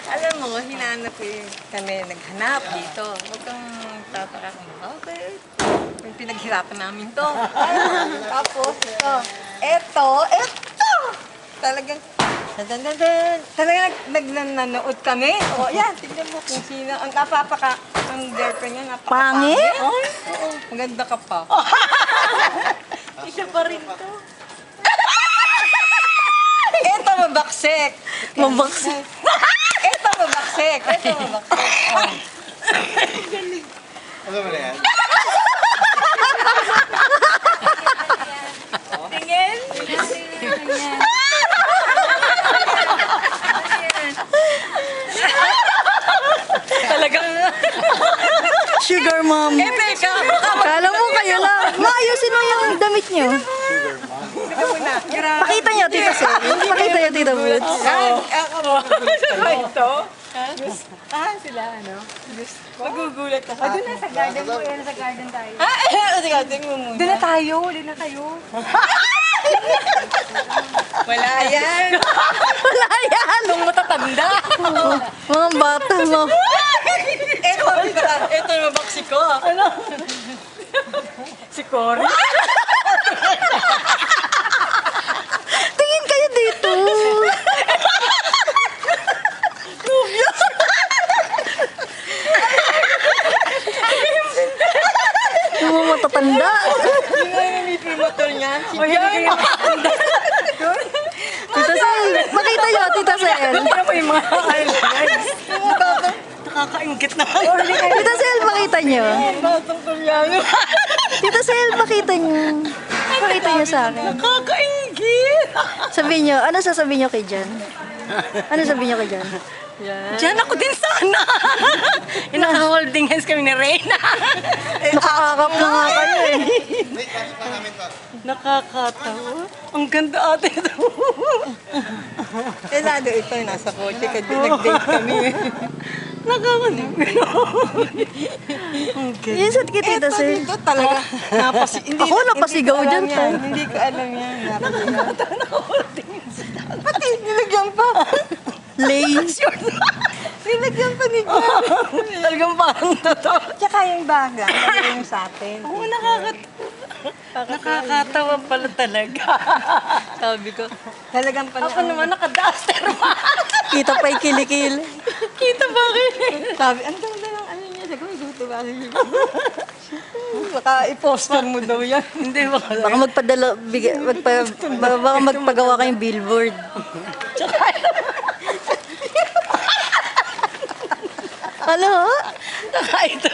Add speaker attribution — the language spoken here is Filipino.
Speaker 1: Alam mo, hinanap kami, naghanap dito. Huwag kang tataka kung okay. Yung pinaghirapan namin to. Tapos, eto. Talagang, talagang nagnanood kami. O, yan, tignan mo kung sino. Ang ang girlfriend niya,
Speaker 2: Pangit?
Speaker 1: Oo, maganda ka pa.
Speaker 3: Isa pa rin to.
Speaker 1: Eto, mabaksik.
Speaker 2: Mabaksik.
Speaker 1: Eto, mabaksik. Oh.
Speaker 4: Ano ba na yan?
Speaker 3: Tingin.
Speaker 1: Talagang,
Speaker 2: Sugar mom.
Speaker 1: teka.
Speaker 2: Kala mo kayo lang. Maayusin mo yung damit nyo.
Speaker 1: Teka muna. Grabe.
Speaker 2: Pakita nyo, Tita Sel. Pakita nyo, Tita Boots.
Speaker 1: Ito? Sila, ano? Magugulat ka sa akin.
Speaker 3: Doon na sa garden mo. Yan sa garden tayo.
Speaker 1: Teka, tingin mo muna.
Speaker 3: Doon na tayo. Uli na kayo.
Speaker 1: Wala yan.
Speaker 2: Wala yan.
Speaker 1: Nung matatanda.
Speaker 2: Mga bata mo.
Speaker 1: Ito yung mabaksi ko. Ano? Si Cory.
Speaker 2: Tingin kayo dito. Yung mga matatanda.
Speaker 1: Yung nga yung may motor niya. O yan.
Speaker 2: Tita Sel, makita nyo, Tita Sel.
Speaker 1: Tingnan mo yung mga highlights. Nakakaingit naman.
Speaker 2: Tita Sel, makita nyo.
Speaker 1: Batang Koreano.
Speaker 2: Tita Sel, makita nyo. Makita nyo sa akin.
Speaker 1: Nakakaingit.
Speaker 2: Sabihin nyo, ano sasabihin nyo kay Jan? Ano sabihin nyo kay Jan?
Speaker 1: Diyan ako din sana. Yung naka-holding hands kami ni Reyna.
Speaker 2: Nakakakap na nga kayo eh.
Speaker 4: Wait, pasok pa namin to.
Speaker 1: Nakakatawa. Ang ganda ate ito. Lalo ito, nasa kotse. Nag-date kami. Nakakanig.
Speaker 2: Yan sa Tita Sel.
Speaker 1: Ito talaga.
Speaker 2: Ako napasigaw dyan,
Speaker 1: Yan.
Speaker 2: tay.
Speaker 1: Hindi ko alam yan. Naka-holding hands. Pati, nilagyan pa.
Speaker 2: Lace.
Speaker 1: Nilagyan pa ni Jan. Talagang parang totoo. Tsaka yung baga, nalagyan yung sa atin. Oo, nakakatawa pala talaga. Sabi ko, talagang pala. Ako naman naka-duster pa.
Speaker 2: Kita pa yung kilikili.
Speaker 1: Kita ba kayo? Sabi, ang ganda ng ano niya. Sabi ko, gusto ba niya? Baka i-poster mo daw yan. Hindi ba?
Speaker 2: Baka baka magpagawa kayong billboard. Ano?
Speaker 1: Ito.